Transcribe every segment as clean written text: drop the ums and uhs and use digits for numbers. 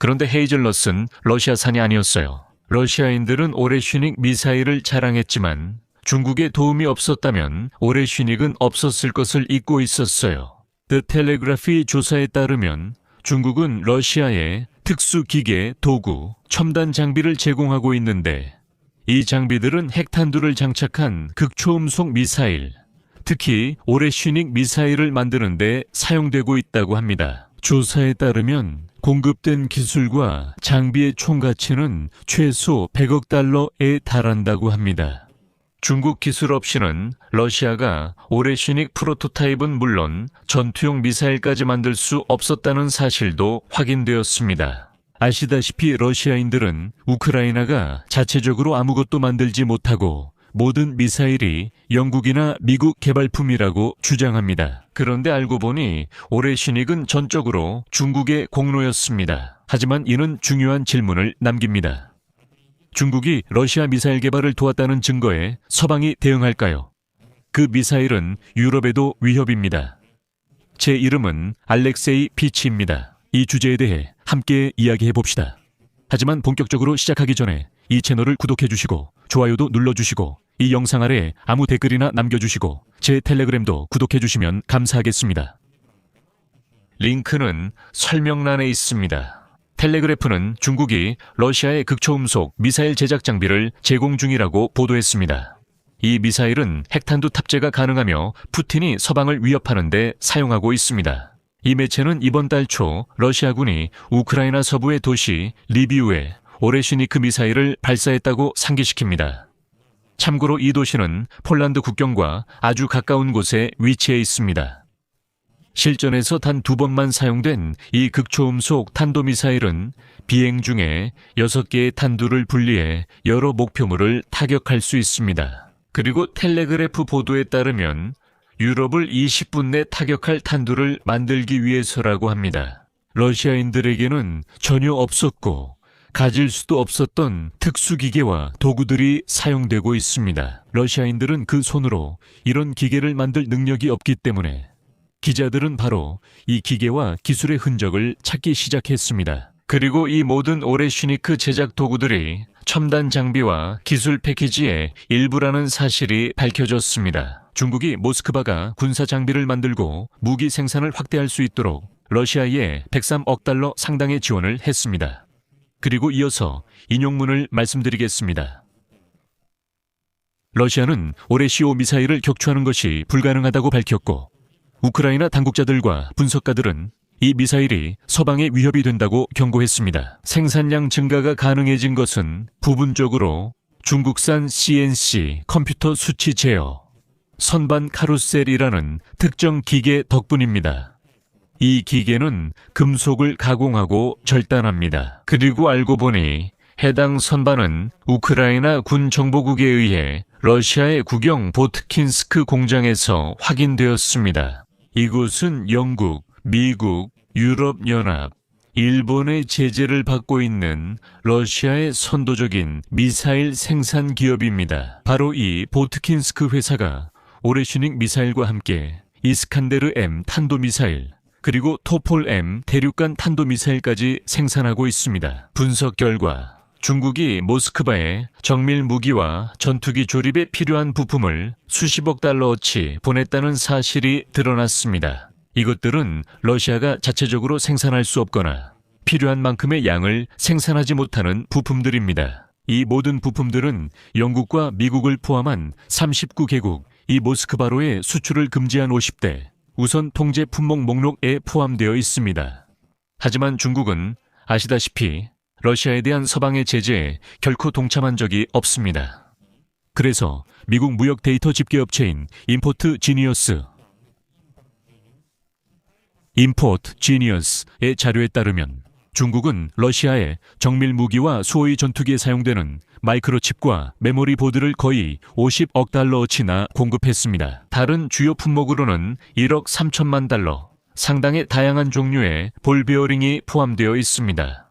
그런데 헤이즐넛은 러시아산이 아니었어요. 러시아인들은 오레슈닉 미사일을 자랑했지만 중국의 도움이 없었다면 오레슈닉은 없었을 것을 잊고 있었어요. The Telegraph 조사에 따르면 중국은 러시아에 특수기계, 도구, 첨단 장비를 제공하고 있는데 이 장비들은 핵탄두를 장착한 극초음속 미사일, 특히 오레슈닉 미사일을 만드는 데 사용되고 있다고 합니다. 조사에 따르면 공급된 기술과 장비의 총가치는 최소 100억 달러에 달한다고 합니다. 중국 기술 없이는 러시아가 오레슈닉 프로토타입은 물론 전투용 미사일까지 만들 수 없었다는 사실도 확인되었습니다. 아시다시피 러시아인들은 우크라이나가 자체적으로 아무것도 만들지 못하고 모든 미사일이 영국이나 미국 개발품이라고 주장합니다. 그런데 알고 보니 오레슈닉은 전적으로 중국의 공로였습니다. 하지만 이는 중요한 질문을 남깁니다. 중국이 러시아 미사일 개발을 도왔다는 증거에 서방이 대응할까요? 그 미사일은 유럽에도 위협입니다. 제 이름은 알렉세이 피치입니다. 이 주제에 대해 함께 이야기해 봅시다. 하지만 본격적으로 시작하기 전에 이 채널을 구독해 주시고 좋아요도 눌러주시고 이 영상 아래 아무 댓글이나 남겨주시고 제 텔레그램도 구독해 주시면 감사하겠습니다. 링크는 설명란에 있습니다. 텔레그래프는 중국이 러시아의 극초음속 미사일 제작 장비를 제공 중이라고 보도했습니다. 이 미사일은 핵탄두 탑재가 가능하며 푸틴이 서방을 위협하는 데 사용하고 있습니다. 이 매체는 이번 달 초 러시아군이 우크라이나 서부의 도시 리비우에 오레슈니크 미사일을 발사했다고 상기시킵니다. 참고로 이 도시는 폴란드 국경과 아주 가까운 곳에 위치해 있습니다. 실전에서 단 2번만 사용된 이 극초음속 탄도미사일은 비행 중에 6개의 탄두를 분리해 여러 목표물을 타격할 수 있습니다. 그리고 텔레그래프 보도에 따르면 유럽을 20분 내 타격할 탄두를 만들기 위해서라고 합니다. 러시아인들에게는 전혀 없었고 가질 수도 없었던 특수기계와 도구들이 사용되고 있습니다. 러시아인들은 그 손으로 이런 기계를 만들 능력이 없기 때문에 기자들은 바로 이 기계와 기술의 흔적을 찾기 시작했습니다. 그리고 이 모든 오레슈니크 제작 도구들이 첨단 장비와 기술 패키지의 일부라는 사실이 밝혀졌습니다. 중국이 모스크바가 군사 장비를 만들고 무기 생산을 확대할 수 있도록 러시아에 103억 달러 상당의 지원을 했습니다. 그리고 이어서 인용문을 말씀드리겠습니다. 러시아는 오레시오 미사일을 격추하는 것이 불가능하다고 밝혔고 우크라이나 당국자들과 분석가들은 이 미사일이 서방의 위협이 된다고 경고했습니다. 생산량 증가가 가능해진 것은 부분적으로 중국산 CNC 컴퓨터 수치 제어, 선반 카루셀이라는 특정 기계 덕분입니다. 이 기계는 금속을 가공하고 절단합니다. 그리고 알고 보니 해당 선반은 우크라이나 군 정보국에 의해 러시아의 국영 보트킨스크 공장에서 확인되었습니다. 이곳은 영국, 미국, 유럽연합, 일본의 제재를 받고 있는 러시아의 선도적인 미사일 생산 기업입니다. 바로 이 보트킨스크 회사가 오레슈닉 미사일과 함께 이스칸데르 M 탄도미사일, 그리고 토폴 M 대륙간 탄도미사일까지 생산하고 있습니다. 분석 결과 중국이 모스크바에 정밀 무기와 전투기 조립에 필요한 부품을 수십억 달러어치 보냈다는 사실이 드러났습니다. 이것들은 러시아가 자체적으로 생산할 수 없거나 필요한 만큼의 양을 생산하지 못하는 부품들입니다. 이 모든 부품들은 영국과 미국을 포함한 39개국, 이 모스크바로의 수출을 금지한 50대 우선 통제 품목 목록에 포함되어 있습니다. 하지만 중국은 아시다시피 러시아에 대한 서방의 제재에 결코 동참한 적이 없습니다. 그래서 미국 무역 데이터 집계업체인 임포트 지니어스의 자료에 따르면 중국은 러시아에 정밀 무기와 수호위 전투기에 사용되는 마이크로칩과 메모리 보드를 거의 50억 달러어치나 공급했습니다. 다른 주요 품목으로는 1억 3천만 달러, 상당의 다양한 종류의 볼 베어링이 포함되어 있습니다.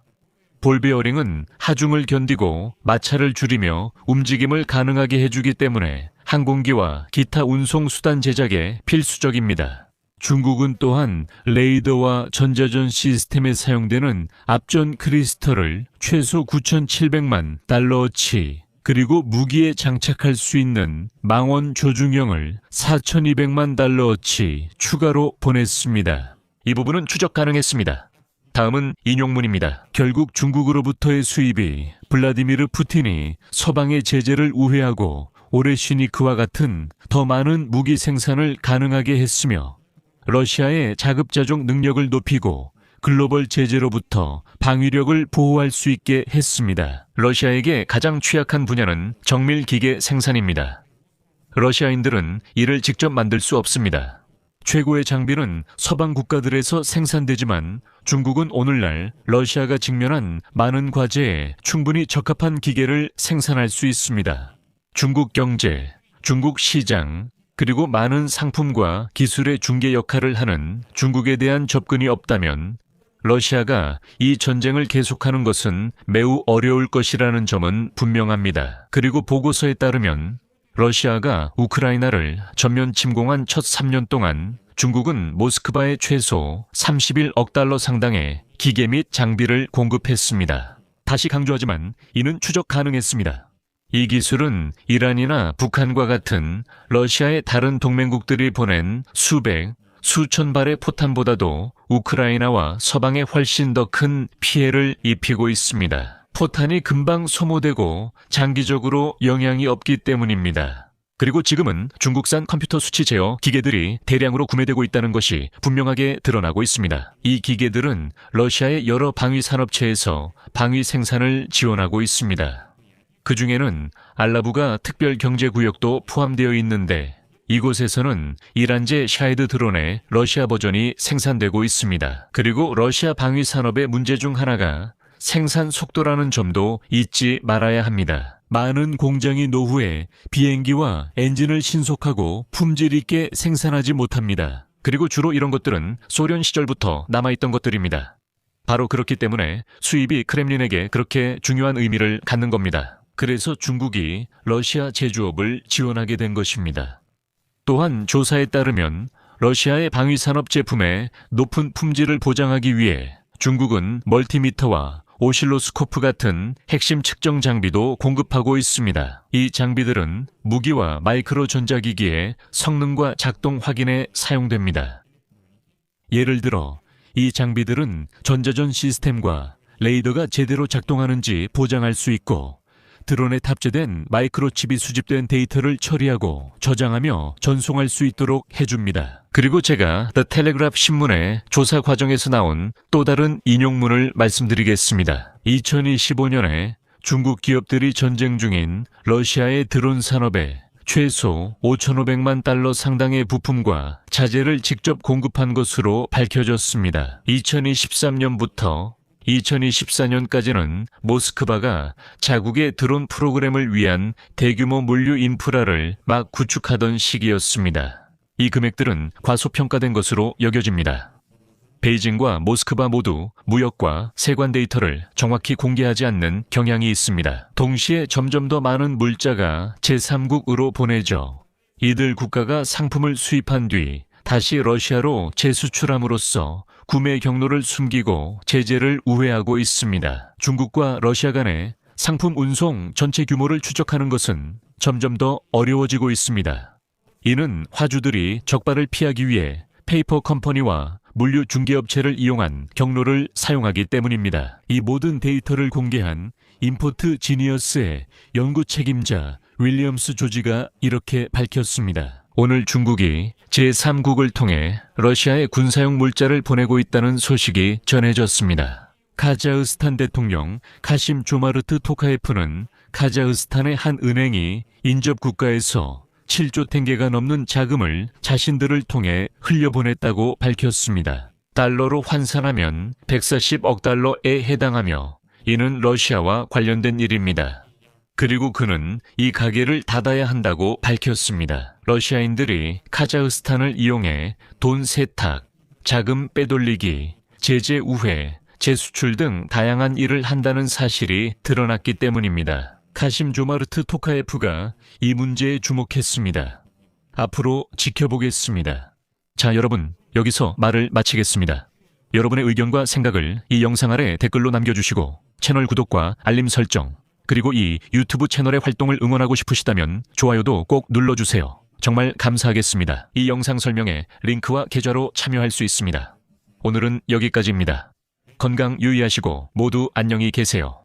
볼 베어링은 하중을 견디고 마찰을 줄이며 움직임을 가능하게 해주기 때문에 항공기와 기타 운송 수단 제작에 필수적입니다. 중국은 또한 레이더와 전자전 시스템에 사용되는 앞전 크리스털을 최소 9,700만 달러어치, 그리고 무기에 장착할 수 있는 망원 조중형을 4,200만 달러어치 추가로 보냈습니다. 이 부분은 추적 가능했습니다. 다음은 인용문입니다. 결국 중국으로부터의 수입이 블라디미르 푸틴이 서방의 제재를 우회하고 오레시니크와 같은 더 많은 무기 생산을 가능하게 했으며 러시아의 자급자족 능력을 높이고 글로벌 제재로부터 방위력을 보호할 수 있게 했습니다. 러시아에게 가장 취약한 분야는 정밀기계 생산입니다. 러시아인들은 이를 직접 만들 수 없습니다. 최고의 장비는 서방 국가들에서 생산되지만 중국은 오늘날 러시아가 직면한 많은 과제에 충분히 적합한 기계를 생산할 수 있습니다. 중국 경제, 중국 시장, 그리고 많은 상품과 기술의 중개 역할을 하는 중국에 대한 접근이 없다면 러시아가 이 전쟁을 계속하는 것은 매우 어려울 것이라는 점은 분명합니다. 그리고 보고서에 따르면 러시아가 우크라이나를 전면 침공한 첫 3년 동안 중국은 모스크바에 최소 31억 달러 상당의 기계 및 장비를 공급했습니다. 다시 강조하지만 이는 추적 가능했습니다. 이 기술은 이란이나 북한과 같은 러시아의 다른 동맹국들이 보낸 수백, 수천 발의 포탄보다도 우크라이나와 서방에 훨씬 더 큰 피해를 입히고 있습니다. 포탄이 금방 소모되고 장기적으로 영향이 없기 때문입니다. 그리고 지금은 중국산 컴퓨터 수치 제어 기계들이 대량으로 구매되고 있다는 것이 분명하게 드러나고 있습니다. 이 기계들은 러시아의 여러 방위 산업체에서 방위 생산을 지원하고 있습니다. 그 중에는 알라부가 특별 경제구역도 포함되어 있는데 이곳에서는 이란제 샤헤드 드론의 러시아 버전이 생산되고 있습니다. 그리고 러시아 방위 산업의 문제 중 하나가 생산 속도라는 점도 잊지 말아야 합니다. 많은 공장이 노후에 비행기와 엔진을 신속하고 품질 있게 생산하지 못합니다. 그리고 주로 이런 것들은 소련 시절부터 남아있던 것들입니다. 바로 그렇기 때문에 수입이 크렘린에게 그렇게 중요한 의미를 갖는 겁니다. 그래서 중국이 러시아 제조업을 지원하게 된 것입니다. 또한 조사에 따르면 러시아의 방위산업 제품의 높은 품질을 보장하기 위해 중국은 멀티미터와 오실로스코프 같은 핵심 측정 장비도 공급하고 있습니다. 이 장비들은 무기와 마이크로 전자기기의 성능과 작동 확인에 사용됩니다. 예를 들어 이 장비들은 전자전 시스템과 레이더가 제대로 작동하는지 보장할 수 있고 드론에 탑재된 마이크로칩이 수집된 데이터를 처리하고 저장하며 전송할 수 있도록 해줍니다. 그리고 제가 The Telegraph 신문의 조사 과정에서 나온 또 다른 인용문을 말씀드리겠습니다. 2025년에 중국 기업들이 전쟁 중인 러시아의 드론 산업에 최소 5,500만 달러 상당의 부품과 자재를 직접 공급한 것으로 밝혀졌습니다. 2023년부터 2024년까지는 모스크바가 자국의 드론 프로그램을 위한 대규모 물류 인프라를 막 구축하던 시기였습니다. 이 금액들은 과소평가된 것으로 여겨집니다. 베이징과 모스크바 모두 무역과 세관 데이터를 정확히 공개하지 않는 경향이 있습니다. 동시에 점점 더 많은 물자가 제3국으로 보내져 이들 국가가 상품을 수입한 뒤 다시 러시아로 재수출함으로써 구매 경로를 숨기고 제재를 우회하고 있습니다. 중국과 러시아 간의 상품 운송 전체 규모를 추적하는 것은 점점 더 어려워지고 있습니다. 이는 화주들이 적발을 피하기 위해 페이퍼 컴퍼니와 물류 중개업체를 이용한 경로를 사용하기 때문입니다. 이 모든 데이터를 공개한 임포트 지니어스의 연구 책임자 윌리엄스 조지가 이렇게 밝혔습니다. 오늘 중국이 제3국을 통해 러시아에 군사용 물자를 보내고 있다는 소식이 전해졌습니다. 카자흐스탄 대통령 카심 조마르트 토카예프는 카자흐스탄의 한 은행이 인접 국가에서 7조 탱게가 넘는 자금을 자신들을 통해 흘려보냈다고 밝혔습니다. 달러로 환산하면 140억 달러에 해당하며 이는 러시아와 관련된 일입니다. 그리고 그는 이 가게를 닫아야 한다고 밝혔습니다. 러시아인들이 카자흐스탄을 이용해 돈 세탁, 자금 빼돌리기, 제재 우회, 재수출 등 다양한 일을 한다는 사실이 드러났기 때문입니다. 카심 조마르트 토카예프가 이 문제에 주목했습니다. 앞으로 지켜보겠습니다. 자, 여러분, 여기서 말을 마치겠습니다. 여러분의 의견과 생각을 이 영상 아래 댓글로 남겨주시고 채널 구독과 알림 설정, 그리고 이 유튜브 채널의 활동을 응원하고 싶으시다면 좋아요도 꼭 눌러주세요. 정말 감사하겠습니다. 이 영상 설명에 링크와 계좌로 참여할 수 있습니다. 오늘은 여기까지입니다. 건강 유의하시고 모두 안녕히 계세요.